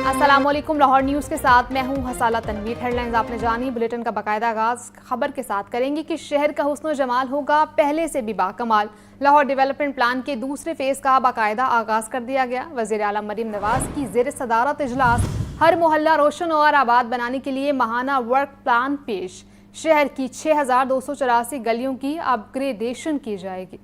अस्सलाम वालेकुम। लाहौर न्यूज़ के साथ मैं हूं हसाला तनवीर। हेडलाइंस आपने जानी, बुलेटिन का बाकायदा आगाज खबर के साथ करेंगे कि शहर का हुस्न जमाल होगा पहले से भी बाकमाल। लाहौर डेवलपमेंट प्लान के दूसरे फेज का बाकायदा आगाज कर दिया गया। वज़ीर आला मरीम नवाज की ज़ेर सदारत इजलास। हर मोहल्ला रोशन और आबाद बनाने के लिए माहाना वर्क प्लान पेश। शहर की 6284 गलियों की अपग्रेडेशन की जाएगी।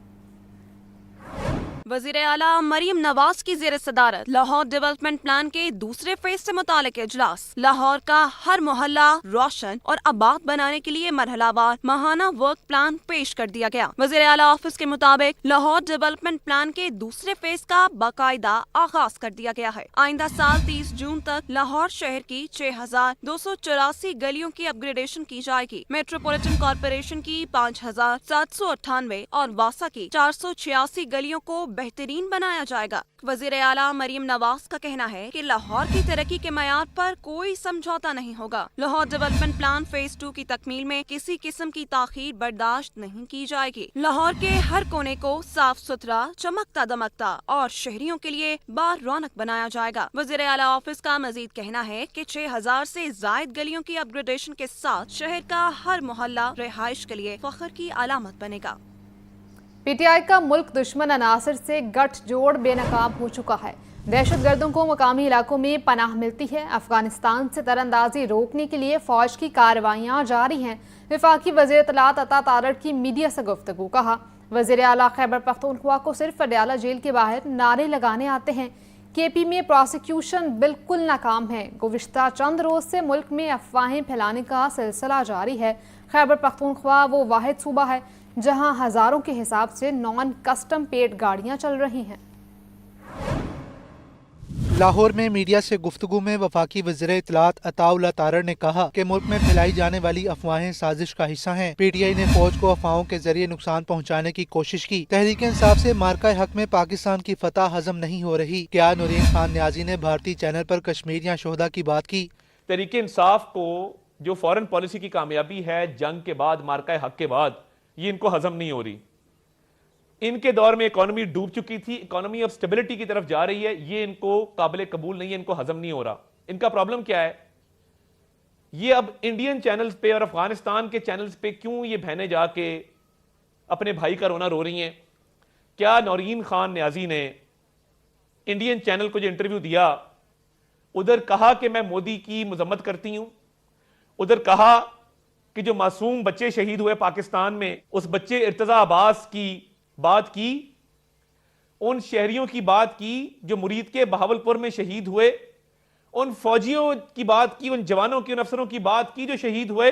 वज़ीर आला मरीम नवाज की ज़ेर सदारत लाहौर डेवलपमेंट प्लान के दूसरे फेज से मुतालिक इजलास। लाहौर का हर मोहल्ला रोशन और आबाद बनाने के लिए मरहलावार माहाना वर्क प्लान पेश कर दिया गया। वज़ीर आला ऑफिस के मुताबिक लाहौर डेवलपमेंट प्लान के दूसरे फेज का बाकायदा आगाज कर दिया गया है। आइंदा साल 30 जून तक लाहौर शहर की 6284 गलियों की अपग्रेडेशन की जाएगी। मेट्रोपॉलिटन कॉरपोरेशन की 5798 और वासा की 486 गलियों को बेहतरीन बनाया जाएगा। वज़ीर आला मरीम नवाज का कहना है कि लाहौर की तरक्की के मयार पर कोई समझौता नहीं होगा। लाहौर डेवलपमेंट प्लान फेज 2 की तकमील में किसी किस्म की ताखीर बर्दाश्त नहीं की जाएगी। लाहौर के हर कोने को साफ सुथरा, चमकता दमकता और शहरियों के लिए बार रौनक बनाया जाएगा। वज़ीर आला ऑफिस का मजीद कहना है कि 6000 से जायद गलियों की अपग्रेडेशन के साथ शहर का हर मोहल्ला रिहाइश के लिए फख्र की अलामत बनेगा। पीटीआई का मुल्क दुश्मन अनासर से गठजोड़ बेनकाब हो चुका है। दहशत गर्दों को मकामी इलाकों में पनाह मिलती है। अफगानिस्तान से तरंदाजी रोकने के लिए फौज की कार्रवाइयाँ जारी हैं। वफाकी वज़ीर इत्तलात अता तारड़ की मीडिया से गुफ्तगू। कहा, वज़ीर आला खैबर पख्तूनख्वा को सिर्फ अडयाला जेल के बाहर नारे लगाने आते हैं। केपी में प्रोसिक्यूशन बिल्कुल नाकाम है। गुज़िश्ता चंद रोज से मुल्क में अफवाहें फैलाने का सिलसिला जारी है। खैबर पख्तूनख्वा वो वाहिद सूबा है जहां हजारों के हिसाब से नॉन कस्टम पेड गाड़ियां चल रही हैं। लाहौर में मीडिया से गुफ्तगू में वफाकी वज़ीर इत्तलात अताउल्लाह तारड़ ने कहा कि मुल्क में फैलाई जाने वाली अफवाहें साजिश का हिस्सा हैं। पीटीआई ने फौज को अफवाहों के जरिए नुकसान पहुंचाने की कोशिश की। तहरीक इंसाफ से मार्का हक में पाकिस्तान की फतह हजम नहीं हो रही। क्या नूरीन खान न्याजी ने भारतीय चैनल पर कश्मीर या शोहदा की बात की। तहरीक इंसाफ को जो फॉरेन पॉलिसी की कामयाबी है जंग के बाद, मार्का हक के बाद, ये इनको हजम नहीं हो रही। इनके दौर में इकोनॉमी डूब चुकी थी, इकोनॉमी अब स्टेबिलिटी की तरफ जा रही है, ये इनको काबिल कबूल नहीं है, इनको हजम नहीं हो रहा। इनका प्रॉब्लम क्या है, ये अब इंडियन चैनल्स पे और अफगानिस्तान के चैनल्स पे क्यों ये बहनें जाके अपने भाई का रोना रो रही हैं। क्या नौरीन खान न्याजी ने इंडियन चैनल को जो इंटरव्यू दिया, उधर कहा कि मैं मोदी की मजम्मत करती हूं, उधर कहा कि जो मासूम बच्चे शहीद हुए पाकिस्तान में, उस बच्चे इर्तजा अब्बास की बात की, उन शहरियों की बात की जो मुरीद के बहावलपुर में शहीद हुए, उन फौजियों की बात की, उन जवानों की, उन अफसरों की बात की जो शहीद हुए,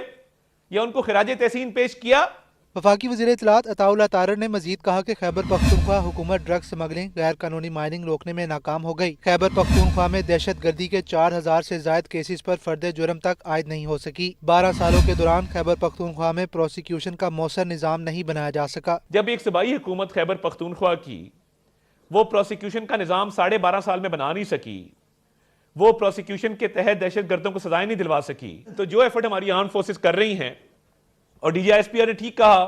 या उनको खिराज तहसीन पेश किया। वफाकी वज़ीर इत्तलात अताउल्लाह तारड़ ने मजीद कहा कि खैबर पख्तूनख्वा हुकूमत ड्रग स्मगलिंग, गैर कानूनी माइनिंग रोकने में नाकाम हो गई। खैबर पख्तूनख्वा में दहशत गर्दी के 4000 से जायद केसेस पर फर्द जुर्म तक आयद नहीं हो सकी। 12 सालों के दौरान खैबर पख्तूनख्वा में प्रोसिक्यूशन का मौसर निज़ाम नहीं बनाया जा सका। जब एक सूबाई हुकूमत खैबर पख्तूनख्वा की वो प्रोसिक्यूशन का निज़ाम 12.5 साल में बना नहीं सकी, वो प्रोसिक्यूशन के तहत दहशत गर्दों को सजाएं नहीं दिलवा सकी, तो जो एफर्ट हमारी आर्म फोर्सेस कर रही हैं, और डीजीआईएसपी ने ठीक कहा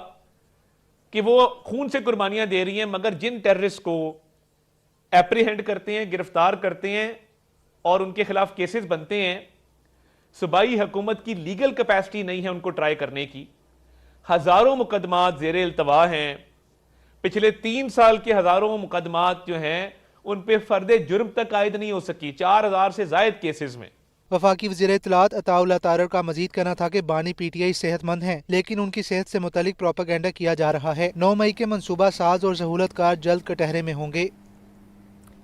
कि वो खून से कुर्बानियां दे रही हैं, मगर जिन टेररिस्ट को एप्रीहेंड करते हैं, गिरफ्तार करते हैं और उनके खिलाफ केसेस बनते हैं, सूबाई हुकूमत की लीगल कैपेसिटी नहीं है उनको ट्राई करने की। हजारों मुकदमात ज़ेरे इल्तवा हैं। पिछले 3 साल के हजारों मुकदमात जो हैं उन पे फर्द जुर्म तक आयद नहीं हो सकी, 4000 से जायद केसेस में। वफाकी वज़ीर इत्तलात अताउल्लाह तारड़ का मजीद कहना था कि बानी पीटीआई सेहतमंद हैं, लेकिन उनकी सेहत से मुतालिक प्रोपेगेंडा किया जा रहा है। 9 मई के मंसूबा साज और सहूलतकार जल्द कटहरे में होंगे।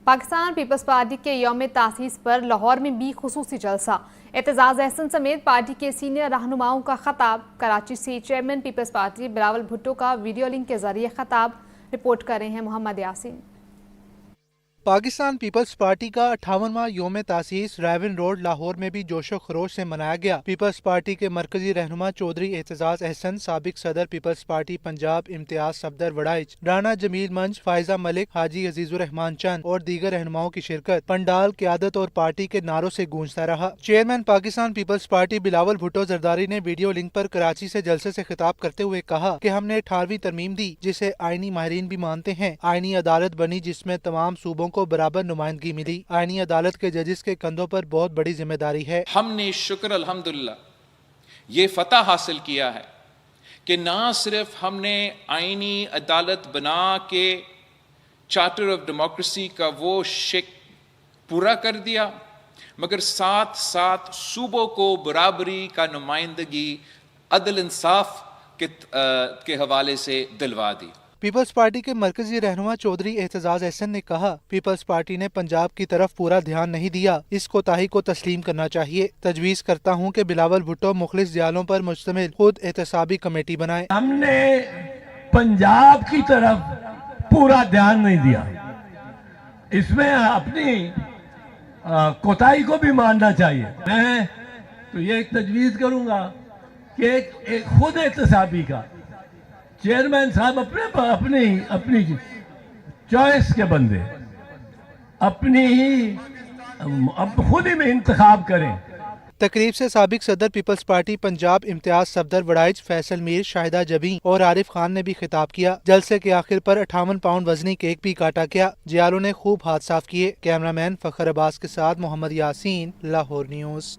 पाकिस्तान पीपल्स पार्टी के यौम तासीस पर लाहौर में भी खुसूसी जलसा। एतजाज अहसन समेत पार्टी के सीनियर रहनुमाओं का खताब। कराची से chairman peoples party Bilawal Bhutto का वीडियो लिंक के जरिए खताब। रिपोर्ट कर रहे हैं मोहम्मद यासीन। पाकिस्तान पीपल्स पार्टी का 58वां यौम तासीस रायविन रोड लाहौर में भी जोशो खरोश से मनाया गया। पीपल्स पार्टी के मरकजी रहनुमा चौधरी एतजाज अहसन, साबिक सदर पीपल्स पार्टी पंजाब इम्तियाज सफदर वड़ाइच, राना जमील मंच, फायजा मलिक, हाजी अजीजुर रहमान चंद और दीगर रहनुमाओं की शिरकत पंडाल, क़यादत और पार्टी के नारों से गूंजता रहा। Chairman Pakistan peoples party Bilawal Bhutto Zardari ने वीडियो लिंक पर कराची से जलसे से खिताब करते हुए कहा कि हमने 18वीं तरमीम दी जिसे आईनी माहिरीन भी मानते हैं। आईनी अदालत बनी जिसमें तमाम सूबों को बराबर नुमाइंदगी मिली। आईनी अदालत के जजेस के कंधों पर बहुत बड़ी जिम्मेदारी है। हमने शुक्र अल्हम्दुलिल्लाह ये फतह हासिल किया है कि ना सिर्फ हमने आईनी अदालत बना के चार्टर ऑफ डेमोक्रेसी का वो शिक पूरा कर दिया, मगर साथ साथ सूबों को बराबरी का नुमाइंदगी अदल इंसाफ के हवाले से दिलवा दी। पीपल्स पार्टी के मरकजी रहनुमा चौधरी एतजाज अहसन ने कहा, पीपल्स पार्टी ने पंजाब की तरफ पूरा ध्यान नहीं दिया, इस कोताही को तस्लीम करना चाहिए। तजवीज करता हूँ कि बिलावल भुट्टो मुखलिस जियालों पर मुश्तमिल खुद एहतसाबी कमेटी बनाए। हमने पंजाब की तरफ पूरा ध्यान नहीं दिया, इसमें अपनी कोताही को भी मानना चाहिए। मैं तो ये एक तजवीज करूंगा कि एक खुद एहतसाबी का चेयरमैन साहब अपनी चॉइस के बंदे अपनी ही खुद ही में इंतखाब करें। तकरीब से साबिक सदर पीपल्स पार्टी पंजाब इम्तियाज सफदर वड़ाइज फैसल मीर, शाहिदा जबी और आरिफ खान ने भी खिताब किया। जलसे के आखिर पर 58 पाउंड वजनी केक भी काटा गया। जियालों ने खूब हाथ साफ किए। कैमरामैन फखर अब्बास के साथ मोहम्मद यासीन, लाहौर न्यूज़।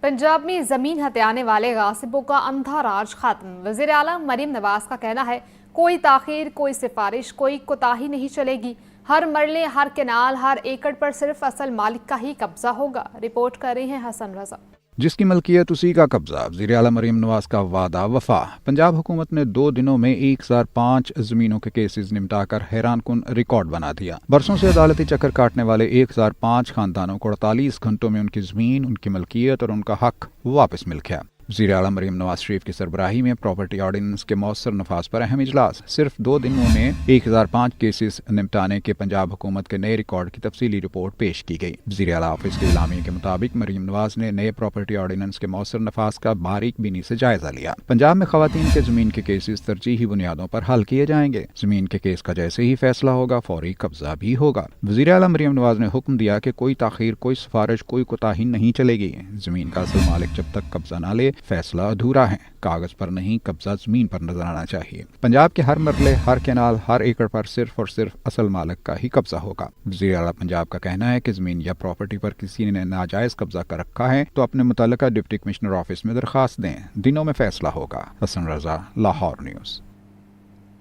पंजाब में जमीन हथियाने वाले गासिबों का अंधा राज खत्म। वज़ीर आला मरीम नवाज का कहना है, कोई ताखीर, कोई सिफारिश, कोई कोताही नहीं चलेगी। हर मरले, हर केनाल, हर एकड़ पर सिर्फ असल मालिक का ही कब्जा होगा। रिपोर्ट कर रहे हैं हसन रजा। जिसकी मलकियत उसी का कब्जा। वज़ीर आला मरीम नवाज का वादा वफा। पंजाब हुकूमत ने 2 दिनों में 1005 जमीनों के केसेस निपटाकर हैरान कुन रिकॉर्ड बना दिया। बरसों से अदालती चक्कर काटने वाले 1005 खानदानों को 48 घंटों में उनकी जमीन, उनकी मलकियत और उनका हक वापस मिल गया। वज़ीर आला मरीम नवाज शरीफ की सरबराही में प्रॉपर्टी ऑर्डिनेंस के मौसर नफाज पर अहम इजलास। सिर्फ 2 दिनों में 1005 केसेस निपटाने के पंजाब हुकूमत के नए रिकॉर्ड की तफसीली रिपोर्ट पेश की गई। वज़ीर आला ऑफिस के इलामी के मुताबिक मरीम नवाज ने नए प्रॉपर्टी ऑर्डिनेंस के मौसर नफाज का बारीक बीनी से जायजा लिया। पंजाब में खवातीन के जमीन के केसेस तरजीही बुनियादों पर हल किए जाएंगे। जमीन के केस का जैसे ही फैसला होगा फौरी कब्जा भी होगा। वज़ीर आला मरीम नवाज ने हुक्म दिया कि कोई ताखीर, कोई सिफारिश, कोई कोताही नहीं चलेगी। जमीन का असल मालिक जब तक कब्जा न ले फैसला अधूरा है। कागज पर नहीं, कब्जा जमीन पर नजर आना चाहिए। पंजाब के हर मरले, हर कैनाल, हर एकड़ पर सिर्फ और सिर्फ असल मालिक का ही कब्जा होगा। वज़ीर आला पंजाब का कहना है कि जमीन या प्रॉपर्टी पर किसी ने नाजायज कब्जा कर रखा है तो अपने मुतल्लिका डिप्टी कमिश्नर ऑफिस में दरखास्त दें। दिनों में फैसला होगा। हसन रजा, लाहौर न्यूज़।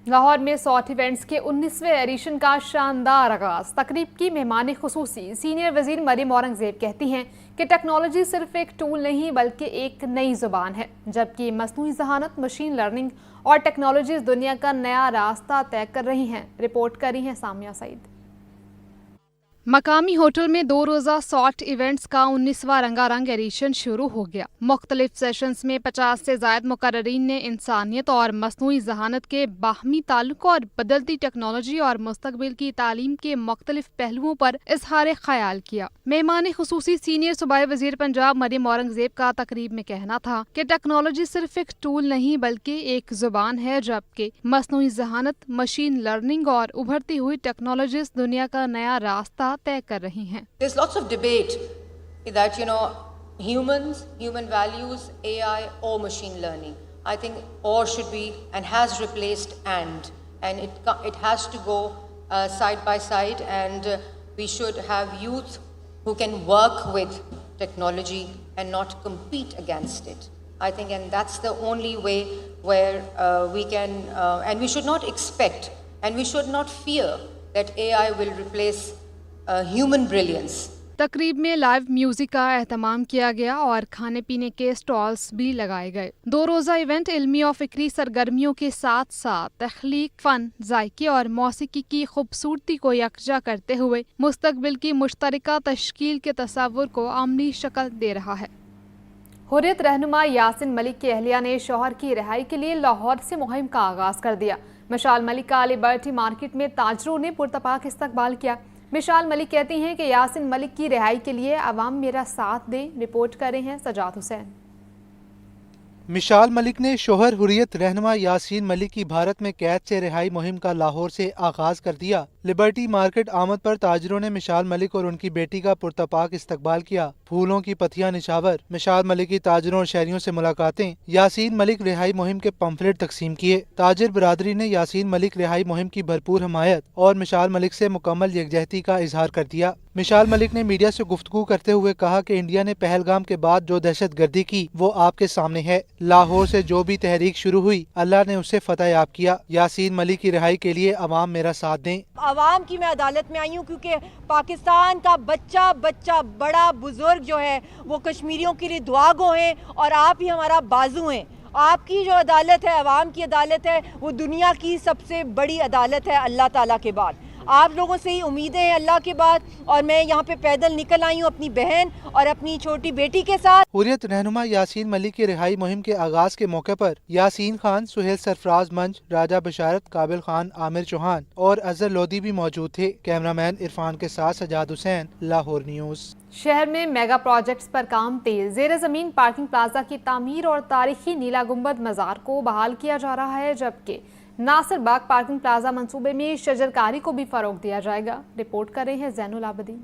लाहौर में सॉट इवेंट्स के 19वें एडिशन का शानदार आगाज। तकरीब की मेहमान खुसूसी सीनियर वजीर मरीम औरंगजेब कहती हैं कि टेक्नोलॉजी सिर्फ एक टूल नहीं बल्कि एक नई जुबान है, जबकि मसनूई ज़हानत, मशीन लर्निंग और टेक्नोलॉजीज दुनिया का नया रास्ता तय कर रही हैं। रिपोर्ट कर रही हैं सामिया सईद। मकामी होटल में 2 रोज़ा सॉट इवेंट्स का 19वां रंगारंग एडिशन शुरू हो गया। मुख्तलिफ सेशंस में 50 से ज़ायद मुकर्ररीन ने इंसानियत और मसनूई ज़हानत के बाहमी ताल्लुक और बदलती टेक्नोलॉजी और मुस्तकबिल की तालीम के मुख्तलिफ पहलुओं पर इजहार ख्याल किया। मेहमान खुसूसी सीनियर सूबाई वजीर पंजाब मरीम औरंगजेब का तकरीब में कहना था कि टेक्नोलॉजी सिर्फ एक टूल नहीं बल्कि एक जुबान है, जबकि मसनूई ज़हानत, मशीन लर्निंग और उभरती हुई टेक्नोलॉजीज दुनिया का नया रास्ता तय कर रही हैं। There's lots of debate that human values, AI or machine learning. I think or should be and has replaced and it has to go side by side, and we should have youth who can work with technology and not compete against it. I think, and that's the only way where we can and we should not expect and we should not fear that AI will replace human brilliance. तकरीब में live music का एहतमाम किया गया और खाने पीने के stalls भी लगाए गए। 2 रोज़ा इवेंट इल्मी और फिक्री सरगर्मियों के साथ साथ तख्लीक, फन, जायके और मौसीकी की खूबसूरती को यकजा करते हुए मुस्तकबिल की मुश्तरका तश्कील के तस्वुर को आमनी शक्ल दे रहा है। हुर्रियत रहनुमा यासिन मलिक की अहलिया ने शौहर की रिहाई के लिए लाहौर से मुहिम का आगाज कर दिया। मिशाल मलिक का लिबर्टी मार्केट में ताजरों ने पुरतपाक इस्तकबाल किया। मिशाल मलिक कहती हैं कि यासिन मलिक की रिहाई के लिए अवाम मेरा साथ दें। रिपोर्ट कर रहे हैं सजाद हुसैन। मिशाल मलिक ने शोहर हुर्रियत रहनुमा यासीन मलिक की भारत में कैद से रिहाई मुहिम का लाहौर से आगाज कर दिया। लिबर्टी मार्केट आमद पर ताजिरों ने मिशाल मलिक और उनकी बेटी का पुरतपाक इस्तकबाल किया। फूलों की पत्तियां निछावर, मिशाल मलिक की ताजिरों और शहरियों से मुलाकातें, यासीन मलिक रिहाई मुहिम के पंफलेट तकसीम किए। ताजिर बरादरी ने यासीन मलिक रिहाई मुहिम की भरपूर हमायत और मिशाल मलिक से मुकम्मल यकजहती का इजहार कर दिया। मिशाल मलिक ने मीडिया से गुफ्तगू करते हुए कहा कि इंडिया ने पहलगाम के बाद जो दहशत गर्दी की वो आपके सामने है। लाहौर से जो भी तहरीक शुरू हुई अल्लाह ने उसे फतह याब किया। यासीन मलिक की रिहाई के लिए अवाम मेरा साथ दें। अवाम की मैं अदालत में आई हूँ क्योंकि पाकिस्तान का बच्चा बच्चा बड़ा बुजुर्ग जो है वो कश्मीरियों के लिए दुआ गो हैं और आप ही हमारा बाजू हैं। आपकी जो अदालत है, अवाम की अदालत है, वो दुनिया की सबसे बड़ी अदालत है अल्लाह ताला के बाद। आप लोगों से ही उम्मीदें हैं अल्लाह के बाद, और मैं यहाँ पे पैदल निकल आई हूँ अपनी बहन और अपनी छोटी बेटी के साथ। हुर्रियत रहनुमा यासीन मलिक की रिहाई मुहिम के आगाज के मौके पर यासीन खान, सुहेल सरफराज मंच, राजा बशारत, काबिल खान, आमिर चौहान और अजहर लोधी भी मौजूद थे। कैमरामैन इरफान के साथ सजाद हुसैन, लाहौर न्यूज़। शहर में मेगा प्रोजेक्ट्स पर काम तेज। जेर जमीन पार्किंग प्लाजा की तामीर और तारीखी नीला गुंबद मज़ार को बहाल किया जा रहा है, जबकि नासिर बाग पार्किंग प्लाजा मंसूबे में शजरकारी को भी फरोग दिया जाएगा। रिपोर्ट कर रहे हैं जैनुल आबदीन।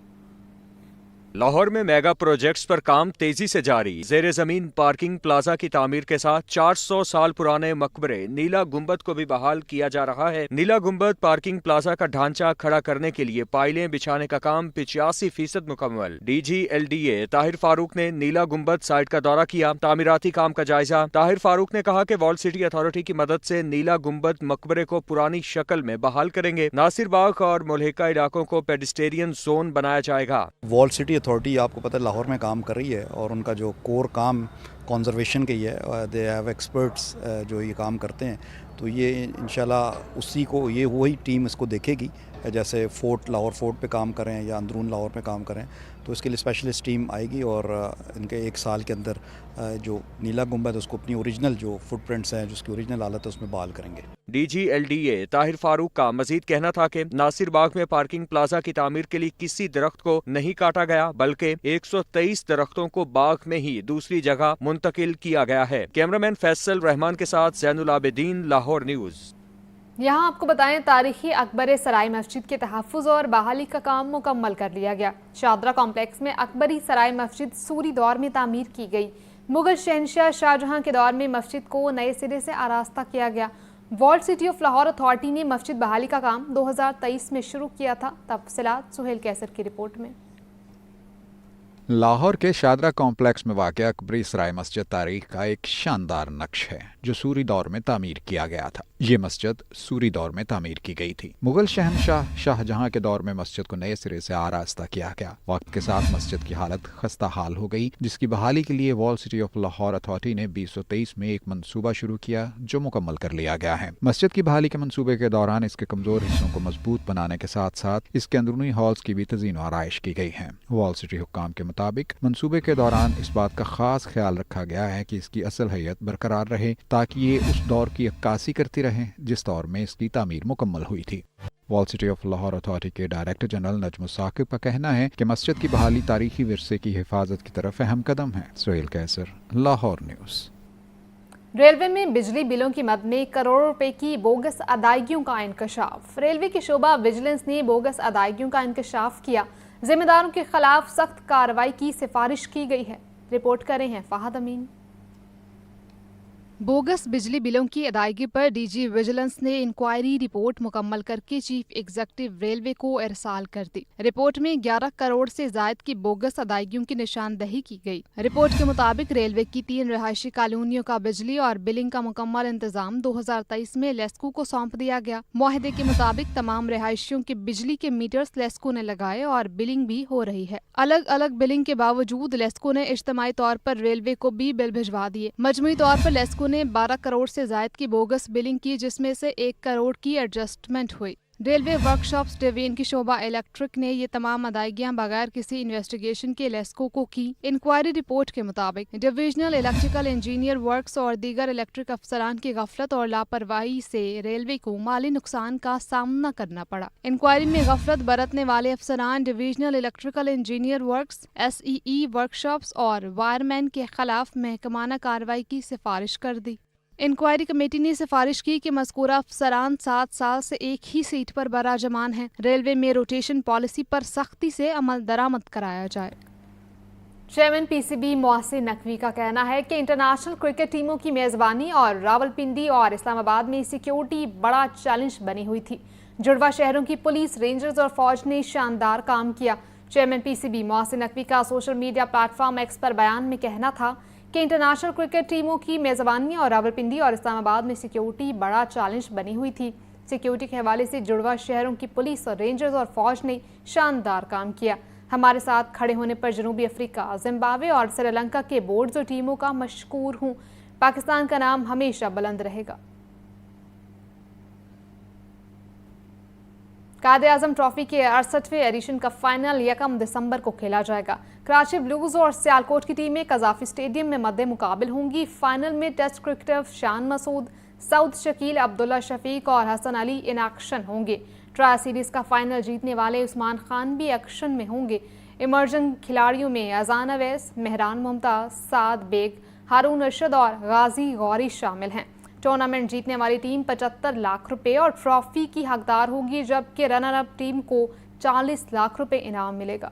लाहौर में मेगा प्रोजेक्ट्स पर काम तेजी से जारी। जेर जमीन पार्किंग प्लाजा की तामीर के साथ 400 साल पुराने मकबरे नीला गुंबद को भी बहाल किया जा रहा है। नीला गुंबद पार्किंग प्लाजा का ढांचा खड़ा करने के लिए पाइलें बिछाने का काम 85% मुकम्मल। DGLDA ताहिर फारूक ने नीला गुंबद साइट का दौरा किया, तामीराती काम का जायजा। ताहिर फारूक ने कहा कि वॉल सिटी अथॉरिटी की मदद से नीला गुंबद मकबरे को पुरानी शक्ल में बहाल करेंगे। नासिर बाग और मुल्हिका इलाकों को पेडिस्टेरियन जोन बनाया जाएगा। वॉल सिटी अथॉरिटी आपको पता है लाहौर में काम कर रही है और उनका जो कोर काम कंजर्वेशन की है, दे हैव एक्सपर्ट्स जो ये काम करते हैं, तो ये इंशाल्लाह उसी को ये वही टीम इसको देखेगी। जैसे फोर्ट लाहौर फोर्ट पे काम करें या अंदरून लाहौर पे काम करें, तो इसके लिए स्पेशलिस्ट टीम आएगी और इनके 1 साल के अंदर जो नीला गुंबद है उसको अपनी ओरिजिनल जो फुटप्रिंट्स हैं, जो उसकी ओरिजिनल हालत है, उसमें बहाल करेंगे। DGLDA ताहिर फारूक का मजीद कहना था कि नासिर बाग में पार्किंग प्लाजा की तामीर के लिए किसी दरख्त को नहीं काटा गया, बल्कि 123 दरख्तों को बाग में ही दूसरी जगह मुंतकिल किया गया है। कैमरामैन फैसल रहमान के साथ जैनुल आबदीन, लाहौर न्यूज़। यहाँ आपको बताएं, तारीखी अकबर सराय मस्जिद के तहफ़्फ़ुज़ और बहाली का काम मुकम्मल कर लिया गया। शादरा कॉम्प्लेक्स में अकबरी सराय मस्जिद सूरी दौर में तामीर की गई। मुगल शहनशाह शाहजहां के दौर में मस्जिद को नए सिरे से आरास्ता किया गया। Walled city of Lahore authority ने मस्जिद बहाली का काम 2023 में शुरू किया था। तफसीलात सुहेल कैसर की रिपोर्ट में। लाहौर के शादरा कॉम्प्लेक्स में वाक़ अकबरी सराय मस्जिद तारीख का एक शानदार नक्श है जो सूरी दौर में तामीर किया गया था। ये मस्जिद सूरी दौर में तामीर की गई थी। मुगल शहनशाह शाहजहां के दौर में मस्जिद को नए सिरे से आरास्ता किया गया। वक्त के साथ मस्जिद की हालत खस्ता हाल हो गई, जिसकी बहाली के लिए wall city of Lahore authority ने 2023 में एक मंसूबा शुरू किया जो मुकम्मल कर लिया गया है। मस्जिद की बहाली के मंसूबे के दौरान इसके कमजोर हिस्सों को मजबूत बनाने के साथ साथ इसके अंदरूनी हॉल्स की भी तज़ीन और आराइश की गई है। वॉल सिटी हुक्काम के मुताबिक मंसूबे के दौरान इस बात का खास ख्याल रखा गया है कि इसकी असल हैयत बरकरार रहे, ताकि ये उस दौर की अक्कासी करती रहे जिस दौर में इसकी तामीर मुकम्मल हुई थी। Wall city of Lahore authority के डायरेक्टर जनरल नजमुल साकिब का कहना है कि मस्जिद की बहाली तारीखी विरसे की हिफाजत की तरफ अहम कदम है। सुहेल कैसर, लाहौर न्यूज़। रेलवे में बिजली बिलों की मद में करोड़ों रुपए की बोगस अदायगियों का इंकशाफ। रेलवे की शोबा विजिलेंस ने बोगस अदायगियों का इंकशाफ किया। जिम्मेदारों के खिलाफ सख्त कार्रवाई की सिफारिश की गई है। रिपोर्ट कर रहे हैं फहद अमीन। बोगस बिजली बिलों की अदायगी पर डीजी विजिलेंस ने इंक्वायरी रिपोर्ट मुकम्मल करके चीफ एग्जीक्यूटिव रेलवे को इरसाल कर दी। रिपोर्ट में 11 करोड़ से जायद की बोगस अदायगियों की निशानदही की गई। रिपोर्ट के मुताबिक रेलवे की 3 रिहायशी कॉलोनियों का बिजली और बिलिंग का मुकम्मल इंतजाम 2023 में लेस्को को सौंप दिया गया। मुआहदे के मुताबिक तमाम रिहायशियों के बिजली के मीटर्स लेस्को ने लगाए और बिलिंग भी हो रही है। अलग अलग बिलिंग के बावजूद लेस्को ने इज्तिमाई तौर पर रेलवे को भी बिल भिजवा दिए। मजमूई तौर पर लेस्को ने 12 करोड़ से जायद की बोगस बिलिंग की, जिसमें से 1 करोड़ की एडजस्टमेंट हुई। रेलवे वर्कशॉप्स डिवीजन की शोबा इलेक्ट्रिक ने ये तमाम अदायगियां बगैर किसी इन्वेस्टिगेशन के लेस्को को की। इंक्वायरी रिपोर्ट के मुताबिक डिविजनल इलेक्ट्रिकल इंजीनियर वर्क्स और दीगर इलेक्ट्रिक अफसरान की गफलत और लापरवाही से रेलवे को माली नुकसान का सामना करना पड़ा। इंक्वायरी में गफलत बरतने वाले अफसरान divisional electrical engineer works, SEE workshops और वायरमैन के खिलाफ महकमाना कार्रवाई की सिफारिश कर दी। इंक्वायरी कमेटी ने सिफारिश की कि मज़कूरा अफसरान 7 साल से एक ही सीट पर बराजमान हैं। रेलवे में रोटेशन पॉलिसी पर सख्ती से अमल दरामद कराया जाए। चेयरमैन पीसीबी मोहसिन नकवी का कहना है कि इंटरनेशनल क्रिकेट टीमों की मेज़बानी और रावलपिंडी और इस्लामाबाद में सिक्योरिटी बड़ा चैलेंज बनी हुई थी। जुड़वा शहरों की पुलिस, रेंजर्स और फौज ने शानदार काम किया। चेयरमैन पीसीबी मोहसिन नकवी का सोशल मीडिया प्लेटफॉर्म एक्स पर बयान में कहना था कि इंटरनेशनल क्रिकेट टीमों की मेज़बानी और रावलपिंडी और इस्लामाबाद में सिक्योरिटी बड़ा चैलेंज बनी हुई थी। सिक्योरिटी के हवाले से जुड़वा शहरों की पुलिस और रेंजर्स और फौज ने शानदार काम किया। हमारे साथ खड़े होने पर जनूबी अफ्रीका, जिम्बाब्वे और श्रीलंका के बोर्ड्स और टीमों का मशकूर हूँ। पाकिस्तान का नाम हमेशा बुलंद रहेगा। कायद-ए-आज़म ट्रॉफी के 68वें एडिशन का फाइनल 1 दिसंबर को खेला जाएगा। कराची ब्लूज और सियालकोट की टीमें कजाफी स्टेडियम में मद्दे मुकाबिल होंगी। फाइनल में टेस्ट क्रिकेटर शान मसूद, सऊद शकील, अब्दुल्ला शफीक और हसन अली इन एक्शन होंगे। ट्राई सीरीज का फाइनल जीतने वाले उस्मान खान भी एक्शन में होंगे। इमर्जिंग खिलाड़ियों में अजान अवैस, मेहरान मुमताज, साद बेग, हारून रशीद और गाजी गौरी शामिल हैं। टूर्नामेंट जीतने वाली टीम 75 लाख रुपए और ट्रॉफी की हकदार होगी, जबकि रनर अप टीम को 40 लाख रुपए इनाम मिलेगा।